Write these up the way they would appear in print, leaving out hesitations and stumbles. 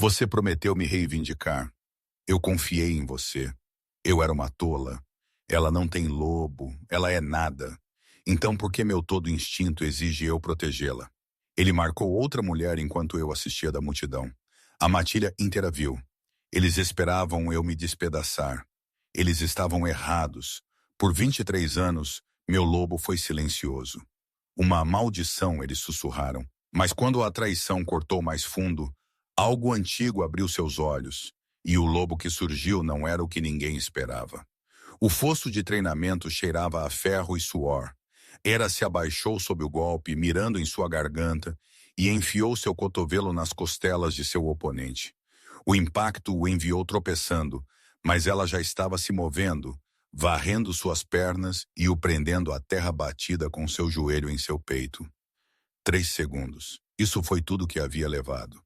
Você prometeu me reivindicar. Eu confiei em você. Eu era uma tola. Ela não tem lobo, ela é nada. Então por que meu todo instinto exige eu protegê-la? Ele marcou outra mulher enquanto eu assistia da multidão. A matilha inteira viu. Eles esperavam eu me despedaçar. Eles estavam errados. Por 23 anos, meu lobo foi silencioso. Uma maldição, eles sussurraram. Mas quando a traição cortou mais fundo, algo antigo abriu seus olhos, e o lobo que surgiu não era o que ninguém esperava. O fosso de treinamento cheirava a ferro e suor. Hera se abaixou sob o golpe, mirando em sua garganta, e enfiou seu cotovelo nas costelas de seu oponente. O impacto o enviou tropeçando, mas ela já estava se movendo, varrendo suas pernas e o prendendo à terra batida com seu joelho em seu peito. 3 segundos. Isso foi tudo que havia levado.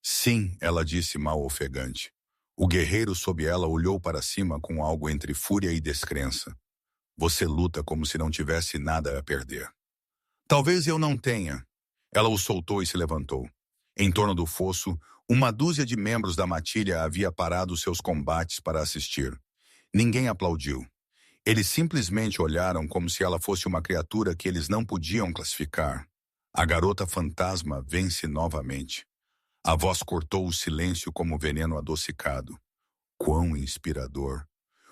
Sim, ela disse mal ofegante. O guerreiro sob ela olhou para cima com algo entre fúria e descrença. Você luta como se não tivesse nada a perder. Talvez eu não tenha. Ela o soltou e se levantou. Em torno do fosso, uma dúzia de membros da matilha havia parado seus combates para assistir. Ninguém aplaudiu. Eles simplesmente olharam como se ela fosse uma criatura que eles não podiam classificar. A garota fantasma vence novamente. A voz cortou o silêncio como veneno adocicado. Quão inspirador.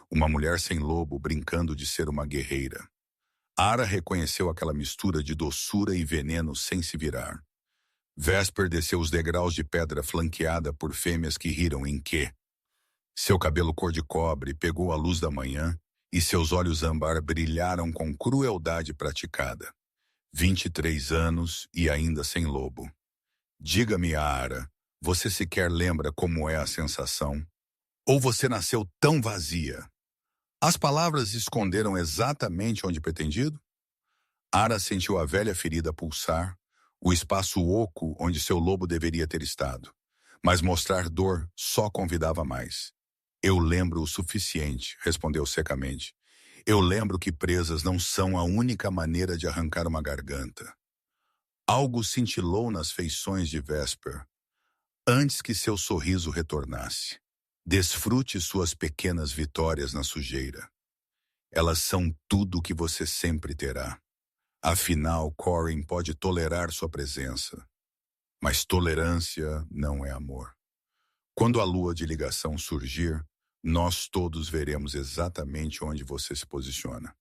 Uma mulher sem lobo brincando de ser uma guerreira. Ara reconheceu aquela mistura de doçura e veneno sem se virar. Vesper desceu os degraus de pedra flanqueada por fêmeas que riram em quê. Seu cabelo cor de cobre pegou a luz da manhã e seus olhos âmbar brilharam com crueldade praticada. 23 anos e ainda sem lobo. Diga-me, Ara, você sequer lembra como é a sensação? Ou você nasceu tão vazia? As palavras esconderam exatamente onde pretendido? Ara sentiu a velha ferida pulsar, o espaço oco onde seu lobo deveria ter estado. Mas mostrar dor só convidava mais. Eu lembro o suficiente, respondeu secamente. Eu lembro que presas não são a única maneira de arrancar uma garganta. Algo cintilou nas feições de Vesper, antes que seu sorriso retornasse. Desfrute suas pequenas vitórias na sujeira. Elas são tudo o que você sempre terá. Afinal, Corin pode tolerar sua presença. Mas tolerância não é amor. Quando a lua de ligação surgir, nós todos veremos exatamente onde você se posiciona.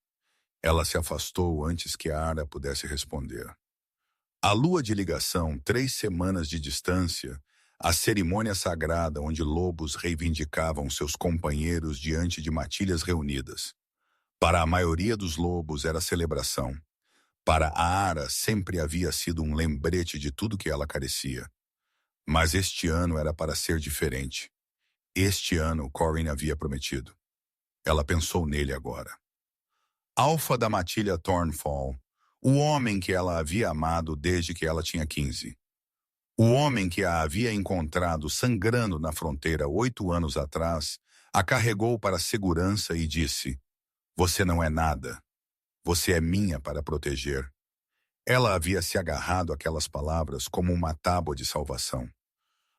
Ela se afastou antes que a Ara pudesse responder. A lua de ligação, 3 semanas de distância, a cerimônia sagrada onde lobos reivindicavam seus companheiros diante de matilhas reunidas. Para a maioria dos lobos era celebração. Para a Ara sempre havia sido um lembrete de tudo que ela carecia. Mas este ano era para ser diferente. Este ano Corin havia prometido. Ela pensou nele agora. Alfa da matilha Thornfall, o homem que ela havia amado desde que ela tinha 15. O homem que a havia encontrado sangrando na fronteira 8 anos atrás, a carregou para a segurança e disse: Você não é nada. Você é minha para proteger. Ela havia se agarrado àquelas palavras como uma tábua de salvação.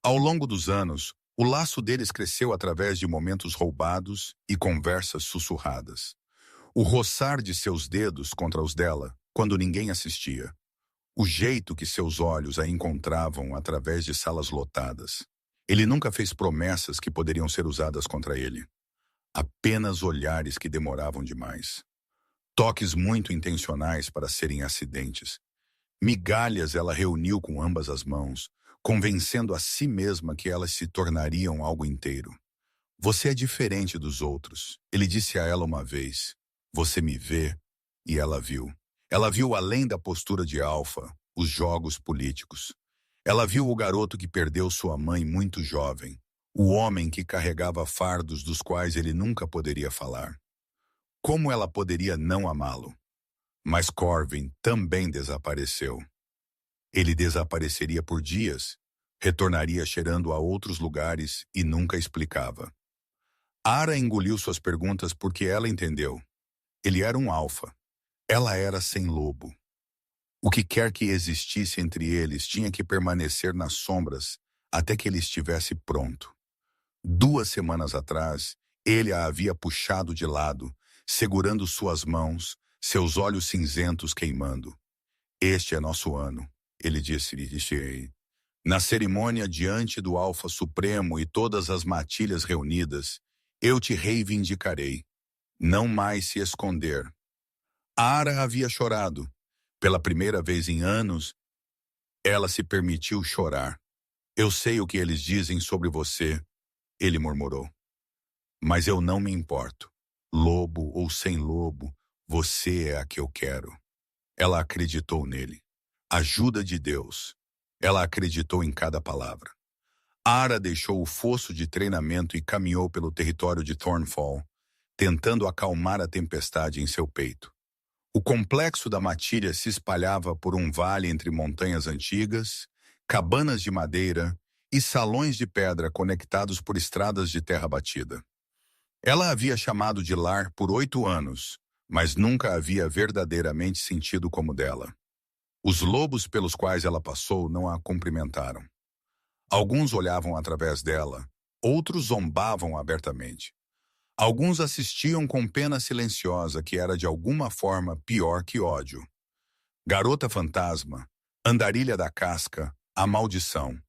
Ao longo dos anos, o laço deles cresceu através de momentos roubados e conversas sussurradas. O roçar de seus dedos contra os dela, quando ninguém assistia. O jeito que seus olhos a encontravam através de salas lotadas. Ele nunca fez promessas que poderiam ser usadas contra ele. Apenas olhares que demoravam demais. Toques muito intencionais para serem acidentes. Migalhas ela reuniu com ambas as mãos, convencendo a si mesma que elas se tornariam algo inteiro. Você é diferente dos outros, ele disse a ela uma vez. Você me vê, e ela viu. Ela viu além da postura de alfa, os jogos políticos. Ela viu o garoto que perdeu sua mãe muito jovem, o homem que carregava fardos dos quais ele nunca poderia falar. Como ela poderia não amá-lo? Mas Corvin também desapareceu. Ele desapareceria por dias, retornaria cheirando a outros lugares e nunca explicava. Ara engoliu suas perguntas porque ela entendeu. Ele era um alfa. Ela era sem lobo. O que quer que existisse entre eles tinha que permanecer nas sombras até que ele estivesse pronto. 2 semanas atrás, ele a havia puxado de lado, segurando suas mãos, seus olhos cinzentos queimando. Este é nosso ano, ele disse. Na cerimônia diante do Alfa Supremo e todas as matilhas reunidas, eu te reivindicarei. Não mais se esconder. Ara havia chorado. Pela primeira vez em anos, ela se permitiu chorar. Eu sei o que eles dizem sobre você, ele murmurou. Mas eu não me importo. Lobo ou sem lobo, você é a que eu quero. Ela acreditou nele. Ajuda de Deus. Ela acreditou em cada palavra. Ara deixou o fosso de treinamento e caminhou pelo território de Thornfall, tentando acalmar a tempestade em seu peito. O complexo da matilha se espalhava por um vale entre montanhas antigas, cabanas de madeira e salões de pedra conectados por estradas de terra batida. Ela havia chamado de lar por 8 anos, mas nunca havia verdadeiramente sentido como dela. Os lobos pelos quais ela passou não a cumprimentaram. Alguns olhavam através dela, outros zombavam abertamente. Alguns assistiam com pena silenciosa que era de alguma forma pior que ódio. Garota fantasma, andarilha da casca, a maldição.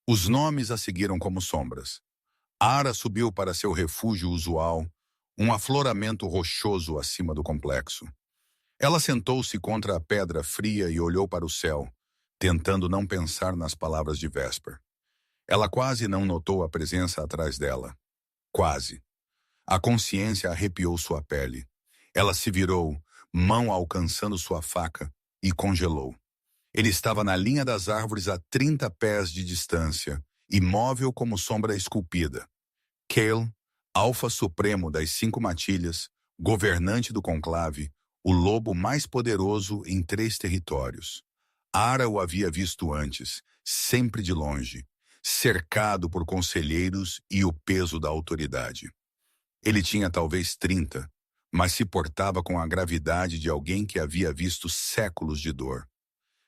Os nomes a seguiram como sombras. Ara subiu para seu refúgio usual, um afloramento rochoso acima do complexo. Ela sentou-se contra a pedra fria e olhou para o céu, tentando não pensar nas palavras de Vesper. Ela quase não notou a presença atrás dela. Quase. A consciência arrepiou sua pele. Ela se virou, mão alcançando sua faca, e congelou. Ele estava na linha das árvores a 30 pés de distância, imóvel como sombra esculpida. Cale, alfa supremo das 5 matilhas, governante do conclave, o lobo mais poderoso em 3 territórios. Ara o havia visto antes, sempre de longe, cercado por conselheiros e o peso da autoridade. Ele tinha talvez 30, mas se portava com a gravidade de alguém que havia visto séculos de dor.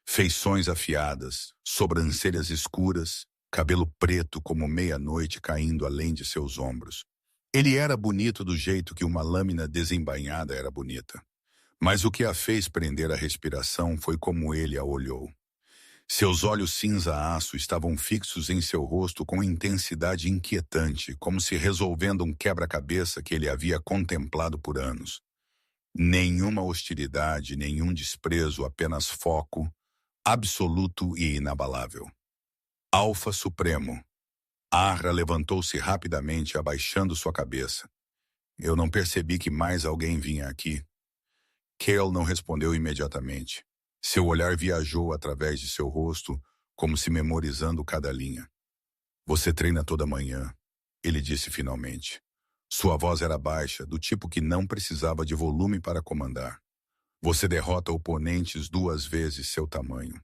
Feições afiadas, sobrancelhas escuras, cabelo preto como meia-noite caindo além de seus ombros. Ele era bonito do jeito que uma lâmina desembainhada era bonita. Mas o que a fez prender a respiração foi como ele a olhou. Seus olhos cinza-aço estavam fixos em seu rosto com intensidade inquietante, como se resolvendo um quebra-cabeça que ele havia contemplado por anos. Nenhuma hostilidade, nenhum desprezo, apenas foco, absoluto e inabalável. Alfa Supremo. Ara levantou-se rapidamente, abaixando sua cabeça. Eu não percebi que mais alguém vinha aqui. Cale não respondeu imediatamente. Seu olhar viajou através de seu rosto, como se memorizando cada linha. Você treina toda manhã, ele disse finalmente. Sua voz era baixa, do tipo que não precisava de volume para comandar. Você derrota oponentes 2 vezes seu tamanho.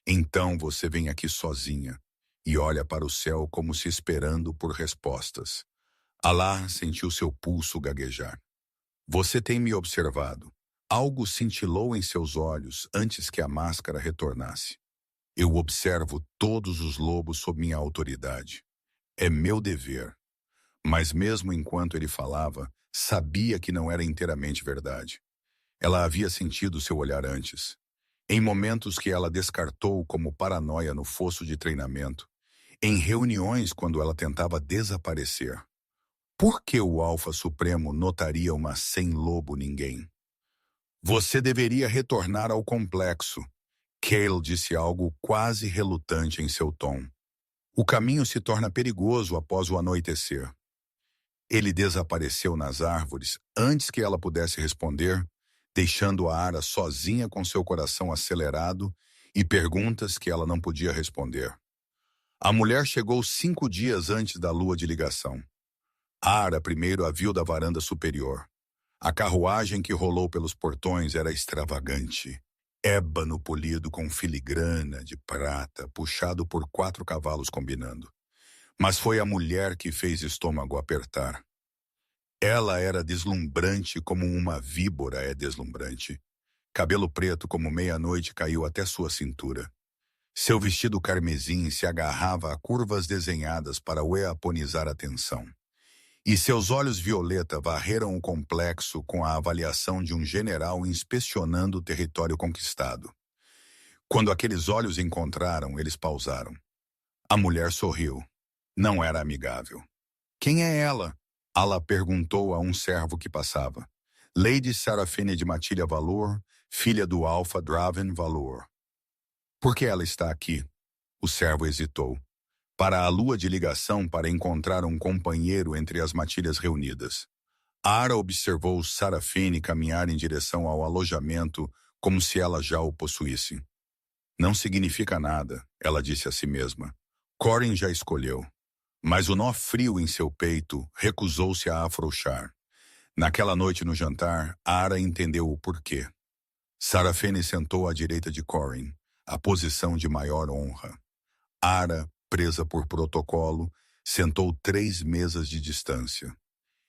Então você vem aqui sozinha e olha para o céu como se esperando por respostas. Alá sentiu seu pulso gaguejar. Você tem me observado. Algo cintilou em seus olhos antes que a máscara retornasse. Eu observo todos os lobos sob minha autoridade. É meu dever. Mas mesmo enquanto ele falava, sabia que não era inteiramente verdade. Ela havia sentido seu olhar antes. Em momentos que ela descartou como paranoia no fosso de treinamento. Em reuniões quando ela tentava desaparecer. Por que o Alfa Supremo notaria uma sem lobo ninguém? Você deveria retornar ao complexo. Cale disse algo quase relutante em seu tom. O caminho se torna perigoso após o anoitecer. Ele desapareceu nas árvores antes que ela pudesse responder, deixando a Ara sozinha com seu coração acelerado e perguntas que ela não podia responder. A mulher chegou 5 dias antes da lua de ligação. Ara primeiro a viu da varanda superior. A carruagem que rolou pelos portões era extravagante. Ébano polido com filigrana de prata, puxado por 4 cavalos combinando. Mas foi a mulher que fez estômago apertar. Ela era deslumbrante como uma víbora é deslumbrante. Cabelo preto como meia-noite caiu até sua cintura. Seu vestido carmesim se agarrava a curvas desenhadas para o eaponizar a tensão. E seus olhos violeta varreram o complexo com a avaliação de um general inspecionando o território conquistado. Quando aqueles olhos encontraram, eles pausaram. A mulher sorriu. Não era amigável. Quem é ela? Ala perguntou a um servo que passava. Lady Seraphine de Matilha Valor, filha do Alpha Draven Valor. Por que ela está aqui? O servo hesitou. Para a lua de ligação para encontrar um companheiro entre as matilhas reunidas. Ara observou Seraphine caminhar em direção ao alojamento como se ela já o possuísse. Não significa nada, ela disse a si mesma. Corin já escolheu. Mas o nó frio em seu peito recusou-se a afrouxar. Naquela noite no jantar, Ara entendeu o porquê. Seraphine sentou à direita de Corin, a posição de maior honra. Ara, presa por protocolo, sentou 3 mesas de distância.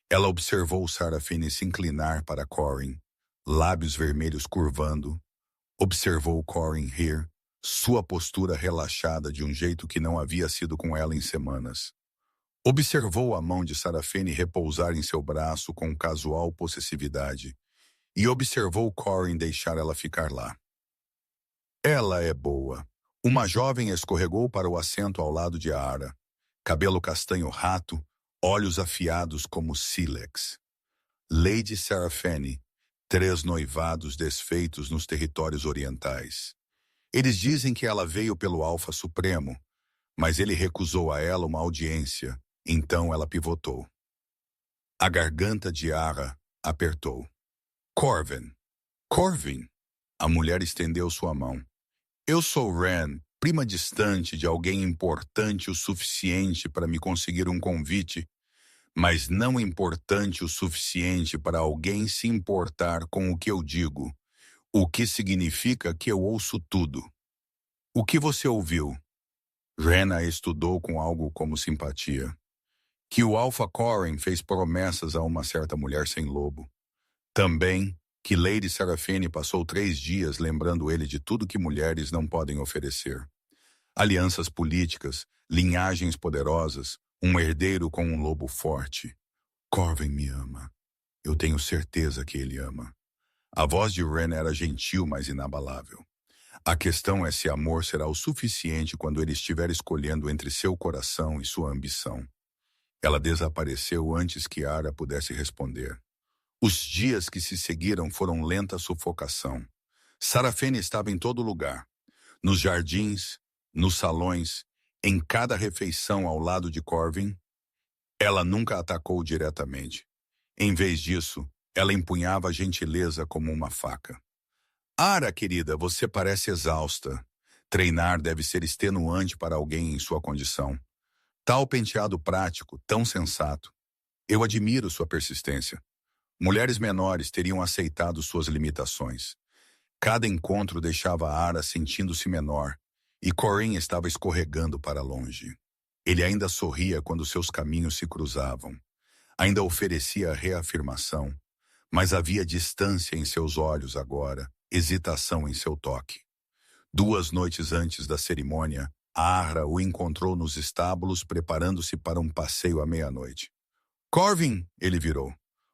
Ela observou Seraphine se inclinar para Corin, lábios vermelhos curvando. Observou Corin rir, sua postura relaxada de um jeito que não havia sido com ela em semanas. Observou a mão de Seraphine repousar em seu braço com casual possessividade e observou Corin deixar ela ficar lá. Ela é boa. Uma jovem escorregou para o assento ao lado de Ara. Cabelo castanho rato, olhos afiados como sílex. Lady Seraphine, 3 noivados desfeitos nos territórios orientais. Eles dizem que ela veio pelo Alfa Supremo, mas ele recusou a ela uma audiência, então ela pivotou. A garganta de Ara apertou. Corvin. Corvin. A mulher estendeu sua mão. Eu sou Ren, prima distante de alguém importante o suficiente para me conseguir um convite, mas não importante o suficiente para alguém se importar com o que eu digo, o que significa que eu ouço tudo. O que você ouviu? Ren a estudou com algo como simpatia. Que o Alpha Corin fez promessas a uma certa mulher sem lobo. Também que Lady Seraphine passou 3 dias lembrando ele de tudo que mulheres não podem oferecer. Alianças políticas, linhagens poderosas, um herdeiro com um lobo forte. Corvin me ama. Eu tenho certeza que ele ama. A voz de Ren era gentil, mas inabalável. A questão é se amor será o suficiente quando ele estiver escolhendo entre seu coração e sua ambição. Ela desapareceu antes que Ara pudesse responder. Os dias que se seguiram foram lenta sufocação. Seraphine estava em todo lugar. Nos jardins, nos salões, em cada refeição ao lado de Corvin. Ela nunca atacou diretamente. Em vez disso, ela empunhava a gentileza como uma faca. Ara, querida, você parece exausta. Treinar deve ser extenuante para alguém em sua condição. Tal penteado prático, tão sensato. Eu admiro sua persistência. Mulheres menores teriam aceitado suas limitações. Cada encontro deixava Ara sentindo-se menor, e Corin estava escorregando para longe. Ele ainda sorria quando seus caminhos se cruzavam. Ainda oferecia reafirmação, mas havia distância em seus olhos agora, hesitação em seu toque. 2 noites antes da cerimônia, Ara o encontrou nos estábulos preparando-se para um passeio à meia-noite. Corvin, ele virou.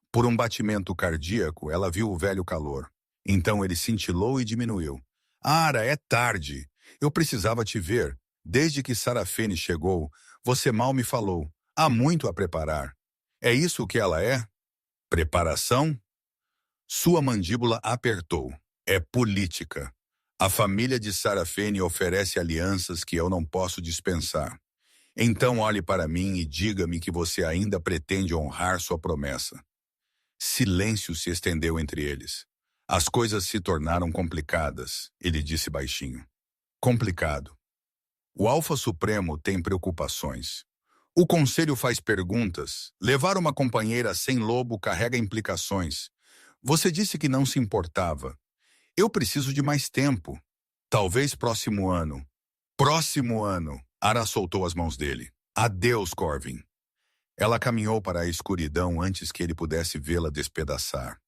Por um batimento cardíaco, ela viu o velho calor. Então ele cintilou e diminuiu. Ara, é tarde. Eu precisava te ver. Desde que Seraphine chegou, você mal me falou. Há muito a preparar. É isso o que ela é? Preparação? Sua mandíbula apertou. É política. A família de Seraphine oferece alianças que eu não posso dispensar. Então olhe para mim e diga-me que você ainda pretende honrar sua promessa. Silêncio se estendeu entre eles. As coisas se tornaram complicadas, ele disse baixinho. Complicado. O Alfa Supremo tem preocupações. O Conselho faz perguntas. Levar uma companheira sem lobo carrega implicações. Você disse que não se importava. Eu preciso de mais tempo. Talvez próximo ano. Próximo ano. Ara soltou as mãos dele. Adeus, Corvin. Ela caminhou para a escuridão antes que ele pudesse vê-la despedaçar.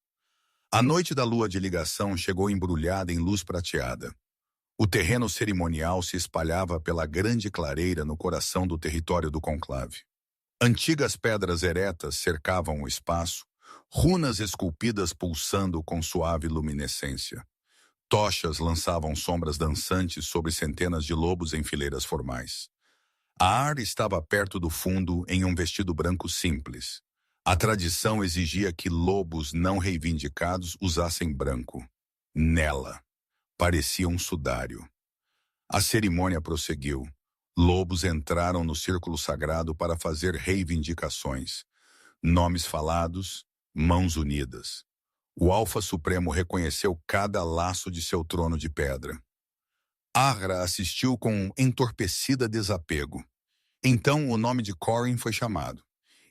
A noite da lua de ligação chegou embrulhada em luz prateada. O terreno cerimonial se espalhava pela grande clareira no coração do território do conclave. Antigas pedras eretas cercavam o espaço, runas esculpidas pulsando com suave luminescência. Tochas lançavam sombras dançantes sobre centenas de lobos em fileiras formais. A Ara estava perto do fundo em um vestido branco simples. A tradição exigia que lobos não reivindicados usassem branco. Nela, parecia um sudário. A cerimônia prosseguiu. Lobos entraram no círculo sagrado para fazer reivindicações. Nomes falados, mãos unidas. O Alfa Supremo reconheceu cada laço de seu trono de pedra. Ahra assistiu com um entorpecida desapego. Então o nome de Corrin foi chamado.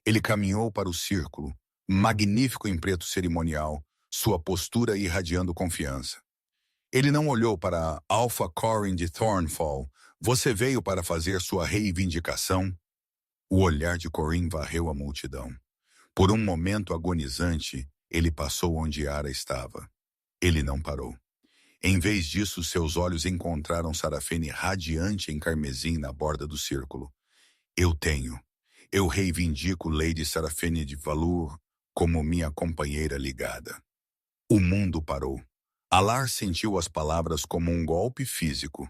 Ele caminhou para o círculo, magnífico em preto cerimonial, sua postura irradiando confiança. Ele não olhou para Alpha Corrin de Thornfall. Você veio para fazer sua reivindicação? O olhar de Corrin varreu a multidão. Por um momento agonizante, ele passou onde Ara estava. Ele não parou. Em vez disso, seus olhos encontraram Sarafene radiante em carmesim na borda do círculo. Eu reivindico Lady Sarafene de Valur como minha companheira ligada. O mundo parou. Alar sentiu as palavras como um golpe físico.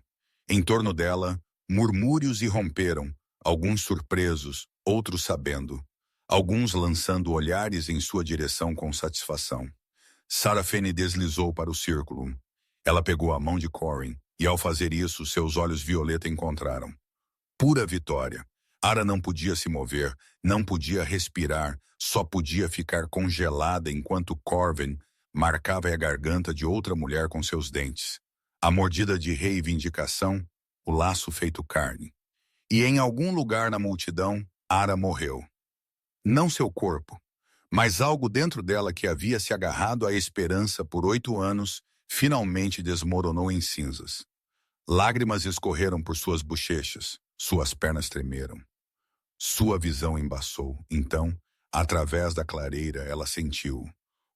Em torno dela, murmúrios irromperam, alguns surpresos, outros sabendo. Alguns lançando olhares em sua direção com satisfação. Sarafene deslizou para o círculo. Ela pegou a mão de Corrin, e ao fazer isso, seus olhos violeta encontraram. Pura vitória. Ara não podia se mover, não podia respirar, só podia ficar congelada enquanto Corvin marcava a garganta de outra mulher com seus dentes. A mordida de reivindicação, o laço feito carne. E em algum lugar na multidão, Ara morreu. Não seu corpo, mas algo dentro dela que havia se agarrado à esperança por 8 anos, finalmente desmoronou em cinzas. Lágrimas escorreram por suas bochechas, suas pernas tremeram. Sua visão embaçou. Então, através da clareira, ela sentiu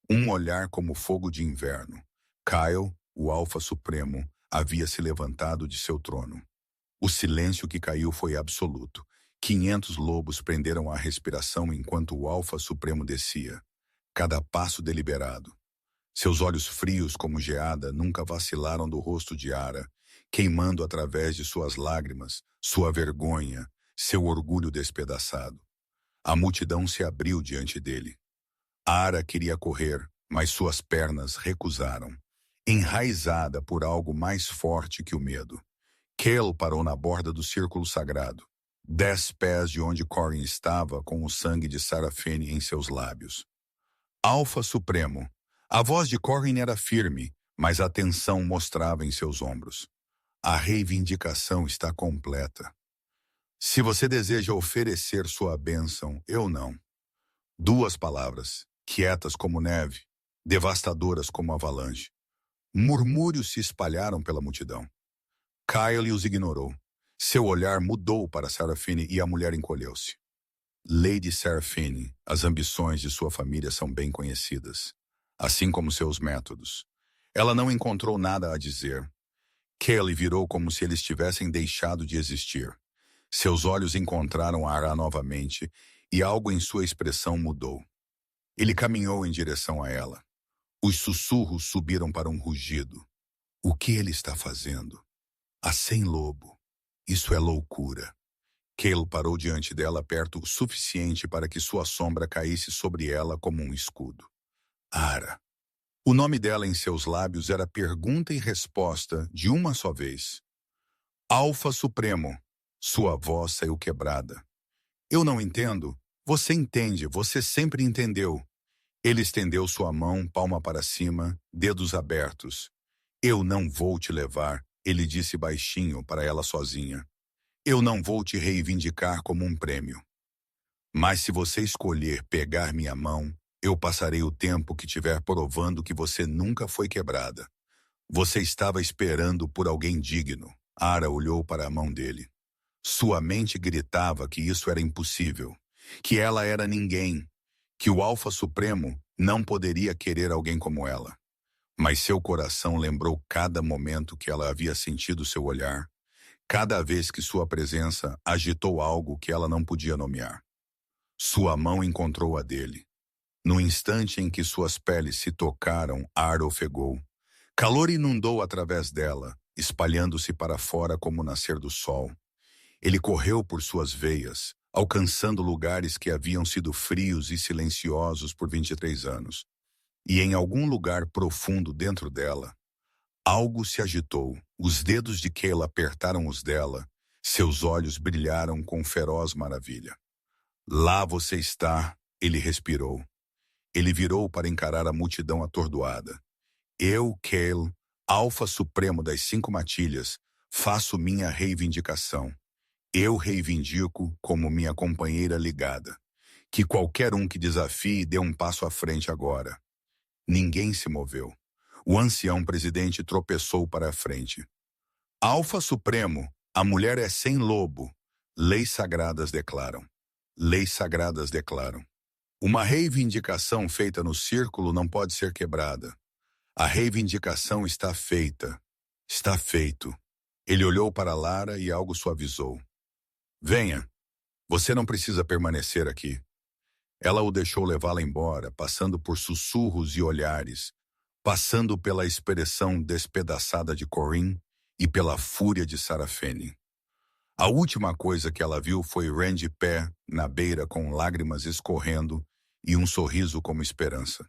um olhar como fogo de inverno. Kyle, o Alfa Supremo, havia se levantado de seu trono. O silêncio que caiu foi absoluto. 500 lobos prenderam a respiração enquanto o Alfa Supremo descia. Cada passo deliberado. Seus olhos frios como geada nunca vacilaram do rosto de Ara, queimando através de suas lágrimas, sua vergonha, seu orgulho despedaçado. A multidão se abriu diante dele. Ara queria correr, mas suas pernas recusaram, enraizada por algo mais forte que o medo. Cale parou na borda do círculo sagrado, 10 pés de onde Corrin estava, com o sangue de Sarafene em seus lábios. Alfa Supremo. A voz de Corrin era firme, mas a tensão mostrava em seus ombros. A reivindicação está completa. Se você deseja oferecer sua bênção, eu não. 2 palavras, quietas como neve, devastadoras como avalanche. Murmúrios se espalharam pela multidão. Kyle os ignorou. Seu olhar mudou para Sarafene e a mulher encolheu-se. Lady Sarafene, as ambições de sua família são bem conhecidas, assim como seus métodos. Ela não encontrou nada a dizer. Kelly virou como se eles tivessem deixado de existir. Seus olhos encontraram Ara novamente e algo em sua expressão mudou. Ele caminhou em direção a ela. Os sussurros subiram para um rugido. O que ele está fazendo? A sem lobo. Isso é loucura. Cale parou diante dela perto o suficiente para que sua sombra caísse sobre ela como um escudo. Ara. O nome dela em seus lábios era pergunta e resposta de uma só vez. Alfa Supremo. Sua voz saiu quebrada. Eu não entendo. Você entende, você sempre entendeu. Ele estendeu sua mão, palma para cima, dedos abertos. Eu não vou te levar, ele disse baixinho para ela sozinha. Eu não vou te reivindicar como um prêmio. Mas se você escolher pegar minha mão, eu passarei o tempo que tiver provando que você nunca foi quebrada. Você estava esperando por alguém digno. Ara olhou para a mão dele. Sua mente gritava que isso era impossível, que ela era ninguém, que o Alfa Supremo não poderia querer alguém como ela. Mas seu coração lembrou cada momento que ela havia sentido seu olhar, cada vez que sua presença agitou algo que ela não podia nomear. Sua mão encontrou a dele. No instante em que suas peles se tocaram, ar ofegou. Calor inundou através dela, espalhando-se para fora como o nascer do sol. Ele correu por suas veias, alcançando lugares que haviam sido frios e silenciosos por 23 anos. E em algum lugar profundo dentro dela, algo se agitou. Os dedos de Kayla apertaram os dela, seus olhos brilharam com feroz maravilha. Lá você está, ele respirou. Ele virou para encarar a multidão atordoada. Eu, Kale, alfa supremo das 5 matilhas, faço minha reivindicação. Eu reivindico como minha companheira ligada. Que qualquer um que desafie dê um passo à frente agora. Ninguém se moveu. O ancião presidente tropeçou para a frente. Alfa supremo, a mulher é sem lobo. Leis sagradas declaram. Leis sagradas declaram. Uma reivindicação feita no círculo não pode ser quebrada. A reivindicação está feita. Está feito. Ele olhou para Lara e algo suavizou. Venha. Você não precisa permanecer aqui. Ela o deixou levá-la embora, passando por sussurros e olhares, passando pela expressão despedaçada de Corinne e pela fúria de Sarafene. A última coisa que ela viu foi Rand de pé, na beira, com lágrimas escorrendo e um sorriso como esperança.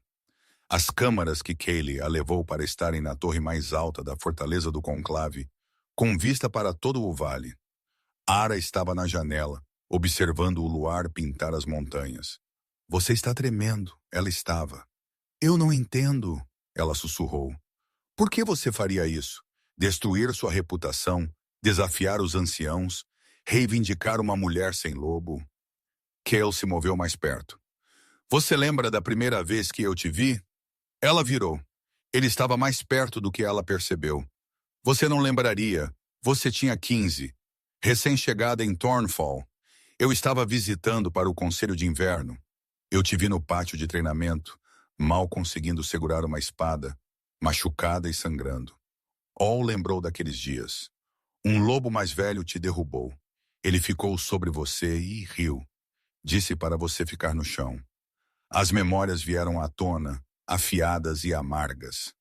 As câmaras que Kaylee a levou para estarem na torre mais alta da fortaleza do conclave, com vista para todo o vale. Ara estava na janela, observando o luar pintar as montanhas. Você está tremendo, ela estava. Eu não entendo, ela sussurrou. Por que você faria isso? Destruir sua reputação, desafiar os anciãos, reivindicar uma mulher sem lobo? Kale se moveu mais perto. Você lembra da primeira vez que eu te vi? Ela virou. Ele estava mais perto do que ela percebeu. Você não lembraria. Você tinha 15. Recém-chegada em Thornfall. Eu estava visitando para o conselho de inverno. Eu te vi no pátio de treinamento, mal conseguindo segurar uma espada, machucada e sangrando. All lembrou daqueles dias. Um lobo mais velho te derrubou. Ele ficou sobre você e riu. Disse para você ficar no chão. As memórias vieram à tona, afiadas e amargas.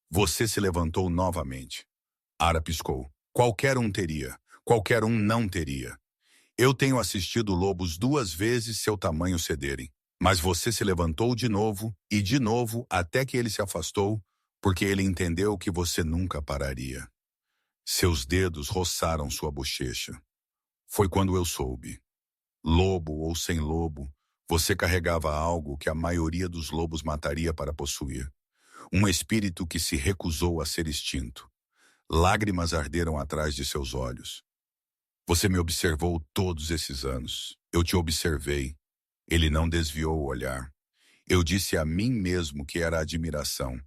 Você se levantou novamente. Ara piscou. Qualquer um teria. Qualquer um não teria. Eu tenho assistido lobos 2 vezes seu tamanho cederem. Mas você se levantou de novo e de novo até que ele se afastou, porque ele entendeu que você nunca pararia. Seus dedos roçaram sua bochecha. Foi quando eu soube. Lobo ou sem lobo, você carregava algo que a maioria dos lobos mataria para possuir. Um espírito que se recusou a ser extinto. Lágrimas arderam atrás de seus olhos. Você me observou todos esses anos. Eu te observei. Ele não desviou o olhar. Eu disse a mim mesmo que era admiração.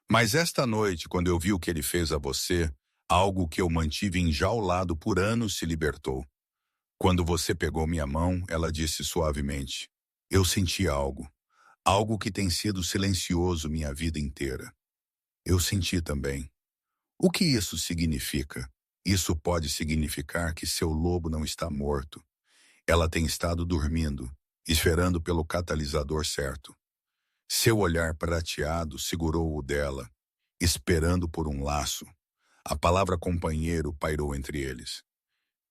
Mas esta noite, quando eu vi o que ele fez a você, algo que eu mantive enjaulado por anos se libertou. Quando você pegou minha mão, ela disse suavemente, eu senti algo. Algo que tem sido silencioso minha vida inteira. Eu senti também. O que isso significa? Isso pode significar que seu lobo não está morto. Ela tem estado dormindo, esperando pelo catalisador certo. Seu olhar prateado segurou o dela, esperando por um laço. A palavra companheiro pairou entre eles.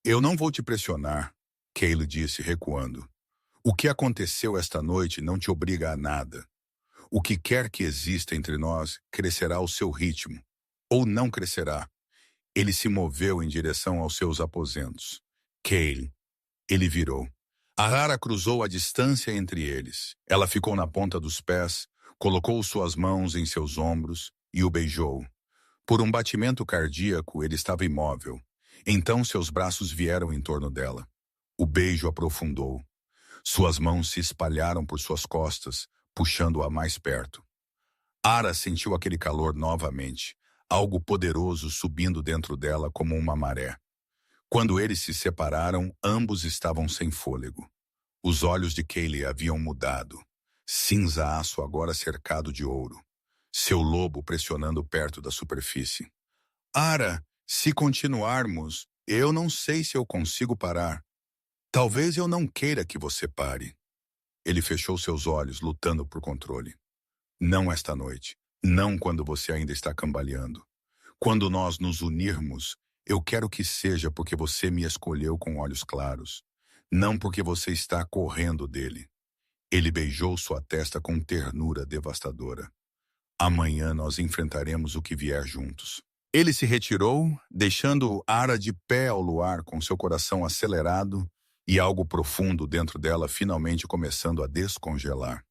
Eu não vou te pressionar, Kaylee disse, recuando. O que aconteceu esta noite não te obriga a nada. O que quer que exista entre nós crescerá ao seu ritmo, ou não crescerá. Ele se moveu em direção aos seus aposentos. Kaylee. Ele virou. A Ara cruzou a distância entre eles. Ela ficou na ponta dos pés, colocou suas mãos em seus ombros e o beijou. Por um batimento cardíaco, ele estava imóvel. Então seus braços vieram em torno dela. O beijo aprofundou. Suas mãos se espalharam por suas costas, puxando-a mais perto. Ara sentiu aquele calor novamente, algo poderoso subindo dentro dela como uma maré. Quando eles se separaram, ambos estavam sem fôlego. Os olhos de Kaylee haviam mudado. Cinza aço agora cercado de ouro. seu lobo pressionando perto da superfície. Ara, se continuarmos, eu não sei se eu consigo parar. Talvez eu não queira que você pare. Ele fechou seus olhos, lutando por controle. Não esta noite. Não quando você ainda está cambaleando. Quando nós nos unirmos, eu quero que seja porque você me escolheu com olhos claros. Não porque você está correndo dele. Ele beijou sua testa com ternura devastadora. Amanhã nós enfrentaremos o que vier juntos. Ele se retirou, deixando Ara de pé ao luar com seu coração acelerado e algo profundo dentro dela finalmente começando a descongelar.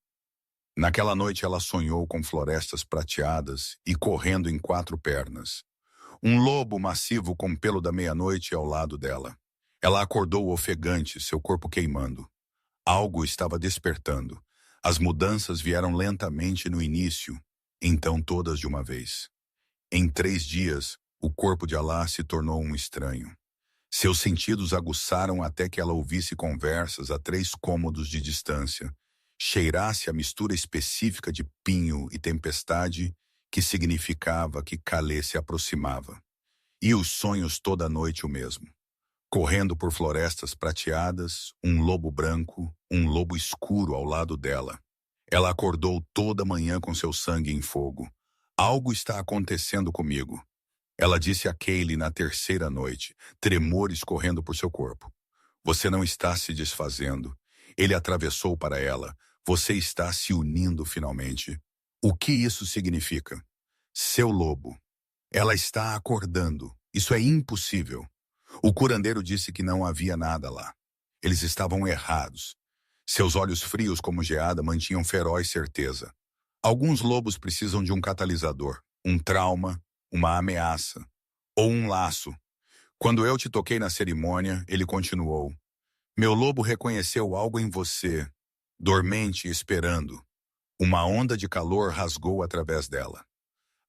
Naquela noite ela sonhou com florestas prateadas e correndo em 4 pernas. Um lobo massivo com pelo da meia-noite ao lado dela. Ela acordou ofegante, seu corpo queimando. Algo estava despertando. As mudanças vieram lentamente no início, então todas de uma vez. Em 3 dias, o corpo de Alá se tornou um estranho. Seus sentidos aguçaram até que ela ouvisse conversas a 3 cômodos de distância, cheirasse a mistura específica de pinho e tempestade que significava que Calê se aproximava. E os sonhos toda noite o mesmo. Correndo por florestas prateadas, um lobo branco, um lobo escuro ao lado dela. Ela acordou toda manhã com seu sangue em fogo. Algo está acontecendo comigo. Ela disse a Kaylee na 3ª noite, tremores correndo por seu corpo. Você não está se desfazendo. Ele atravessou para ela. Você está se unindo finalmente. O que isso significa? Seu lobo. Ela está acordando. Isso é impossível. O curandeiro disse que não havia nada lá. Eles estavam errados. Seus olhos frios como geada mantinham feroz certeza. Alguns lobos precisam de um catalisador, um trauma, uma ameaça, ou um laço. Quando eu te toquei na cerimônia, ele continuou. Meu lobo reconheceu algo em você, dormente e esperando. Uma onda de calor rasgou através dela.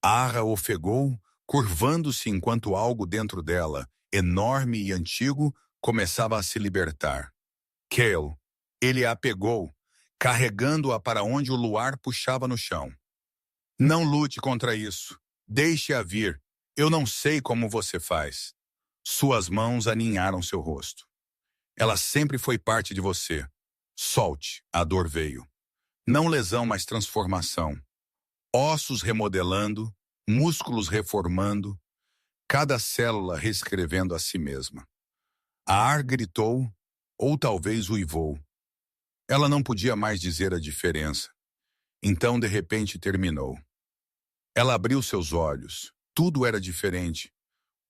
Ara ofegou, curvando-se enquanto algo dentro dela, enorme e antigo, começava a se libertar. Cale, ele a pegou, carregando-a para onde o luar puxava no chão. Não lute contra isso. Deixe-a vir. Eu não sei como você faz. Suas mãos aninharam seu rosto. Ela sempre foi parte de você. Solte, a dor veio. Não lesão, mas transformação. Ossos remodelando, músculos reformando, cada célula reescrevendo a si mesma. A ar gritou, ou talvez uivou. Ela não podia mais dizer a diferença. Então, de repente, terminou. Ela abriu seus olhos. Tudo era diferente.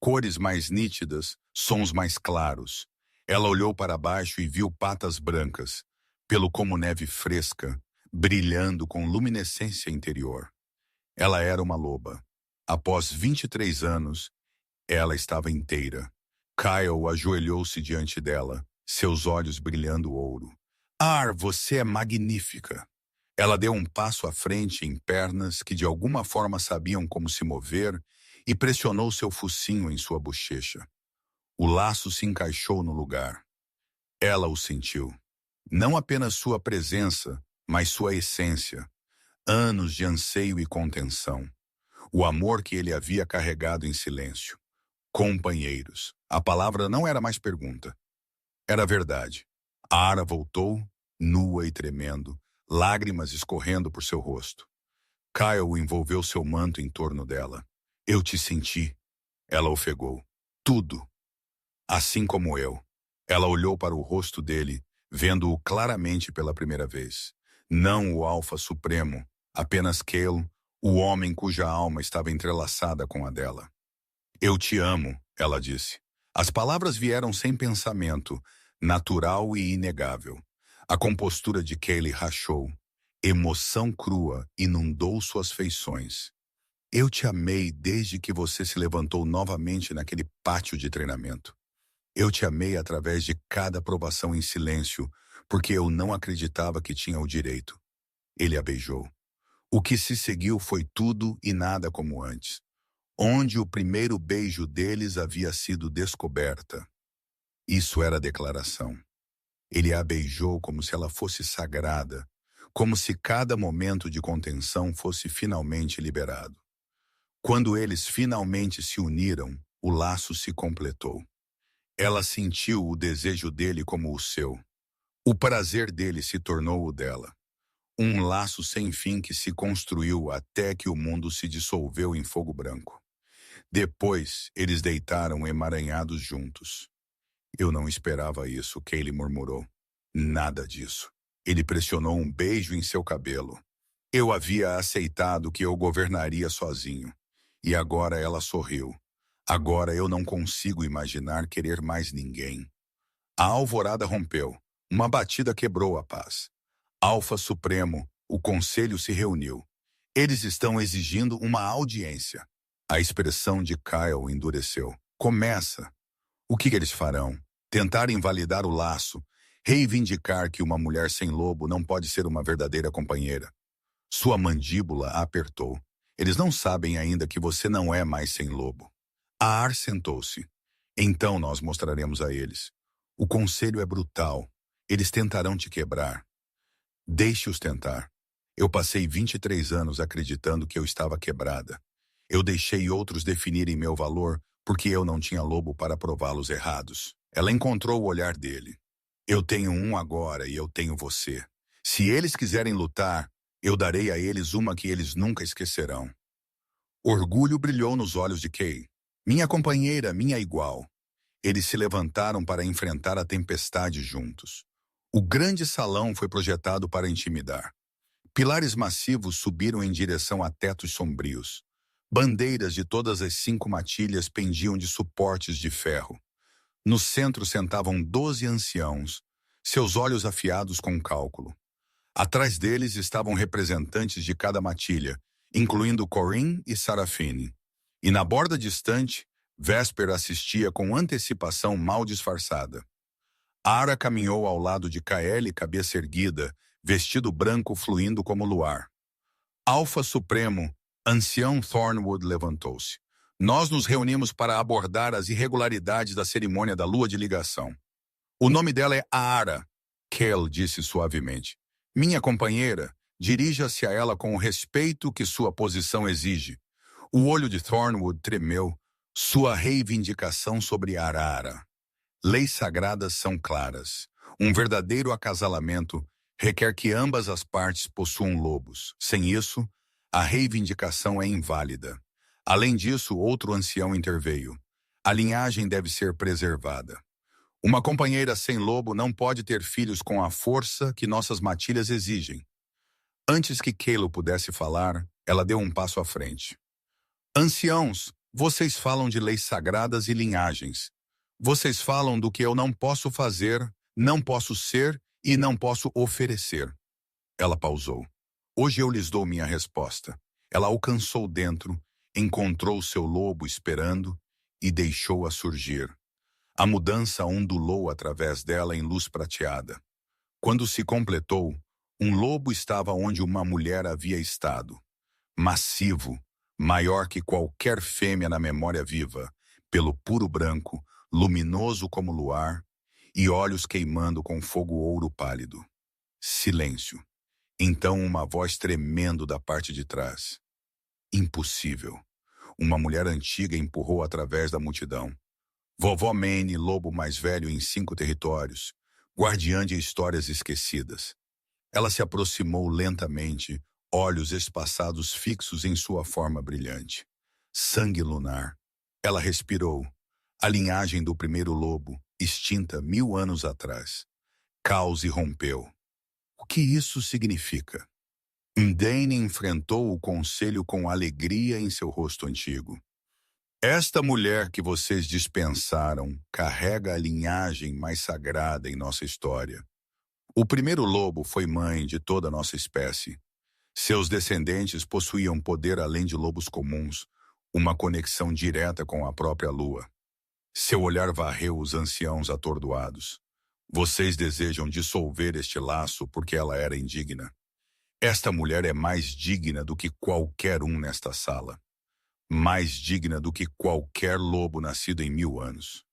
Cores mais nítidas, sons mais claros. Ela olhou para baixo e viu patas brancas, pelo como neve fresca, brilhando com luminescência interior. Ela era uma loba. Após 23 anos, ela estava inteira. Kyle ajoelhou-se diante dela, seus olhos brilhando ouro. Ar, você é magnífica. Ela deu um passo à frente em pernas que de alguma forma sabiam como se mover e pressionou seu focinho em sua bochecha. O laço se encaixou no lugar. Ela o sentiu. Não apenas sua presença, mas sua essência. Anos de anseio e contenção. O amor que ele havia carregado em silêncio. Companheiros. A palavra não era mais pergunta. Era verdade. A Ara voltou, nua e tremendo, lágrimas escorrendo por seu rosto. Kyle envolveu seu manto em torno dela. Eu te senti. Ela ofegou. Tudo. Assim como eu. Ela olhou para o rosto dele, vendo-o claramente pela primeira vez. Não o Alfa Supremo, apenas Cale, o homem cuja alma estava entrelaçada com a dela. Eu te amo, ela disse. As palavras vieram sem pensamento, natural e inegável. A compostura de Cale rachou. Emoção crua inundou suas feições. Eu te amei desde que você se levantou novamente naquele pátio de treinamento. Eu te amei através de cada provação em silêncio, porque eu não acreditava que tinha o direito. Ele a beijou. O que se seguiu foi tudo e nada como antes. Onde o primeiro beijo deles havia sido descoberta. Isso era a declaração. Ele a beijou como se ela fosse sagrada, como se cada momento de contenção fosse finalmente liberado. Quando eles finalmente se uniram, o laço se completou. Ela sentiu o desejo dele como o seu. O prazer dele se tornou o dela. Um laço sem fim que se construiu até que o mundo se dissolveu em fogo branco. Depois, eles deitaram emaranhados juntos. Eu não esperava isso, Kaylee murmurou. Nada disso. Ele pressionou um beijo em seu cabelo. Eu havia aceitado que eu governaria sozinho. E agora ela sorriu. Agora eu não consigo imaginar querer mais ninguém. A alvorada rompeu. Uma batida quebrou a paz. Alfa Supremo, o conselho se reuniu. Eles estão exigindo uma audiência. A expressão de Kyle endureceu. Começa. O que eles farão? Tentar invalidar o laço, reivindicar que uma mulher sem lobo não pode ser uma verdadeira companheira. Sua mandíbula apertou. Eles não sabem ainda que você não é mais sem lobo. A Ar sentou-se. Então nós mostraremos a eles. O conselho é brutal. Eles tentarão te quebrar. Deixe-os tentar. Eu passei 23 anos acreditando que eu estava quebrada. Eu deixei outros definirem meu valor porque eu não tinha lobo para prová-los errados. Ela encontrou o olhar dele. Eu tenho um agora e eu tenho você. Se eles quiserem lutar, eu darei a eles uma que eles nunca esquecerão. Orgulho brilhou nos olhos de Kay. Minha companheira, minha igual. Eles se levantaram para enfrentar a tempestade juntos. O grande salão foi projetado para intimidar. Pilares massivos subiram em direção a tetos sombrios. Bandeiras de todas as 5 matilhas pendiam de suportes de ferro. No centro sentavam 12 anciãos, seus olhos afiados com cálculo. Atrás deles estavam representantes de cada matilha, incluindo Corinne e Sarafine. E na borda distante, Vesper assistia com antecipação mal disfarçada. Ara caminhou ao lado de Kaeli, cabeça erguida, vestido branco fluindo como luar. Alfa Supremo, ancião Thornwood levantou-se. Nós nos reunimos para abordar as irregularidades da cerimônia da lua de ligação. O nome dela é Ara, Kel disse suavemente. Minha companheira, dirija-se a ela com o respeito que sua posição exige. O olho de Thornwood tremeu, sua reivindicação sobre Arara. Leis sagradas são claras. Um verdadeiro acasalamento requer que ambas as partes possuam lobos. Sem isso, a reivindicação é inválida. Além disso, outro ancião interveio. A linhagem deve ser preservada. Uma companheira sem lobo não pode ter filhos com a força que nossas matilhas exigem. Antes que Kaylo pudesse falar, ela deu um passo à frente. Anciãos, vocês falam de leis sagradas e linhagens. Vocês falam do que eu não posso fazer, não posso ser e não posso oferecer. Ela pausou. Hoje eu lhes dou minha resposta. Ela alcançou dentro, encontrou seu lobo esperando e deixou-a surgir. A mudança ondulou através dela em luz prateada. Quando se completou, um lobo estava onde uma mulher havia estado. Massivo, maior que qualquer fêmea na memória viva, pelo puro branco, luminoso como luar, e olhos queimando com fogo ouro pálido. Silêncio. Então uma voz tremendo da parte de trás. Impossível. Uma mulher antiga empurrou através da multidão. Vovó Mane, lobo mais velho em 5 territórios, guardiã de histórias esquecidas. Ela se aproximou lentamente, olhos espaçados fixos em sua forma brilhante. Sangue lunar. Ela respirou. A linhagem do primeiro lobo, extinta 1000 anos atrás. Caos irrompeu. O que isso significa? Indane enfrentou o conselho com alegria em seu rosto antigo. Esta mulher que vocês dispensaram carrega a linhagem mais sagrada em nossa história. O primeiro lobo foi mãe de toda a nossa espécie. Seus descendentes possuíam poder além de lobos comuns, uma conexão direta com a própria lua. Seu olhar varreu os anciãos atordoados. Vocês desejam dissolver este laço porque ela era indigna. Esta mulher é mais digna do que qualquer um nesta sala. Mais digna do que qualquer lobo nascido em 1000 anos.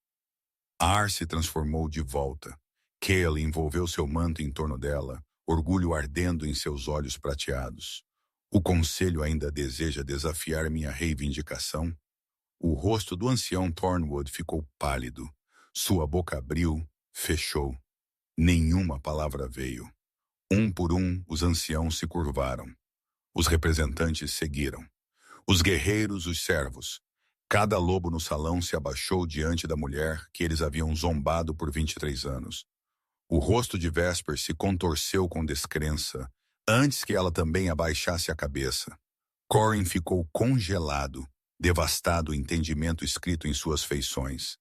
Ar se transformou de volta. Kale envolveu seu manto em torno dela, orgulho ardendo em seus olhos prateados. O conselho ainda deseja desafiar minha reivindicação? O rosto do ancião Thornwood ficou pálido. Sua boca abriu, fechou. Nenhuma palavra veio. Um por um, os anciãos se curvaram. Os representantes seguiram. Os guerreiros, os servos. Cada lobo no salão se abaixou diante da mulher que eles haviam zombado por 23 anos. O rosto de Vesper se contorceu com descrença, antes que ela também abaixasse a cabeça. Corrin ficou congelado, devastado o entendimento escrito em suas feições.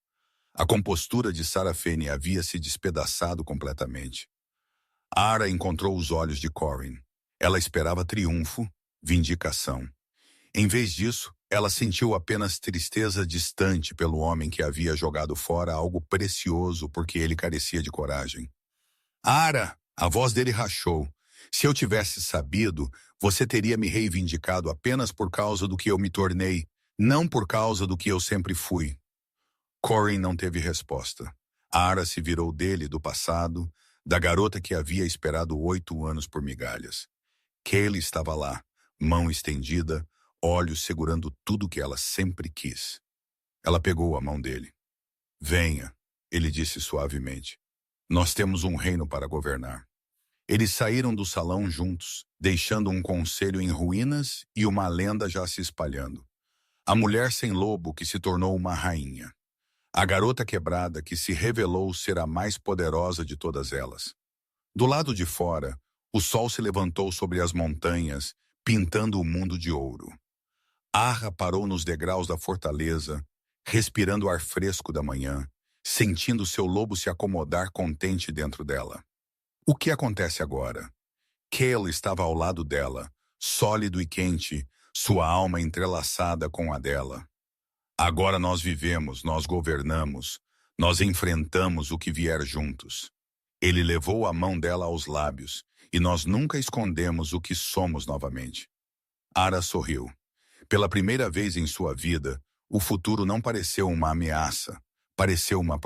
A compostura de Sarafene havia se despedaçado completamente. Ara encontrou os olhos de Corrin. Ela esperava triunfo, vindicação. Em vez disso, ela sentiu apenas tristeza distante pelo homem que havia jogado fora algo precioso porque ele carecia de coragem. Ara! A voz dele rachou. Se eu tivesse sabido, você teria me reivindicado apenas por causa do que eu me tornei, não por causa do que eu sempre fui. Corrin não teve resposta. Ara se virou dele do passado, da garota que havia esperado 8 anos por migalhas. Kaylee estava lá, mão estendida, olhos segurando tudo que ela sempre quis. Ela pegou a mão dele. Venha, ele disse suavemente. Nós temos um reino para governar. Eles saíram do salão juntos, deixando um conselho em ruínas e uma lenda já se espalhando. A mulher sem lobo que se tornou uma rainha. A garota quebrada que se revelou ser a mais poderosa de todas elas. Do lado de fora, o sol se levantou sobre as montanhas, pintando o mundo de ouro. Arra parou nos degraus da fortaleza, respirando o ar fresco da manhã, sentindo seu lobo se acomodar contente dentro dela. O que acontece agora? Cale estava ao lado dela, sólido e quente, sua alma entrelaçada com a dela. Agora nós vivemos, nós governamos, nós enfrentamos o que vier juntos. Ele levou a mão dela aos lábios, e nós nunca escondemos o que somos novamente. Ara sorriu. Pela primeira vez em sua vida, o futuro não pareceu uma ameaça, pareceu uma